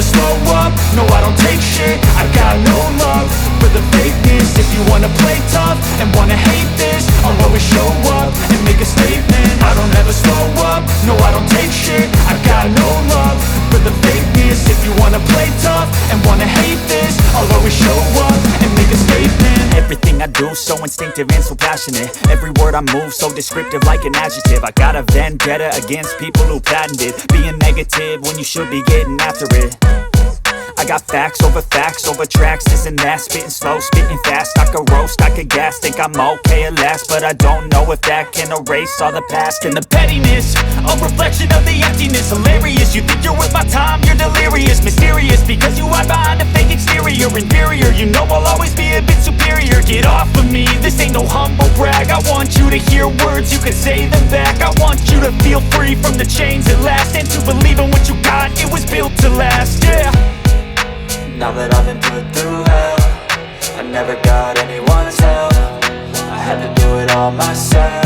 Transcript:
never slow up, no I don't take shit. I got no love for the fakeness. If you wanna play tough and wanna hate this, I'll always show up and make a statement. I don't ever slow up, no I don't take shit. I got no love for the fakeness. If you wanna play tough and wanna hate this, I'll always show up and make a statement. Everything I do so instinctive and so passionate. Every word I move so descriptive like an adjective. I got a vendetta against people who patented being negative when you should be getting after it. I got facts over tracks, this and that. Spitting slow, spitting fast, I could roast, I could gas. Think I'm okay at last, but I don't know if that can erase all the past. And the pettiness, a reflection of the emptiness. Hilarious, you think you're worth my time, you're delirious. Mysterious, because you hide behind a fake exterior. Inferior, you know I'll always be a bit superior. Get off of me, this ain't no humble brag. I want you to hear words, you can say them back. I want you to feel free from the chains at last, and to believe in what you got, it was built to last, yeah. Now that I've been put through hell, I never got anyone's help. I had to do it all myself.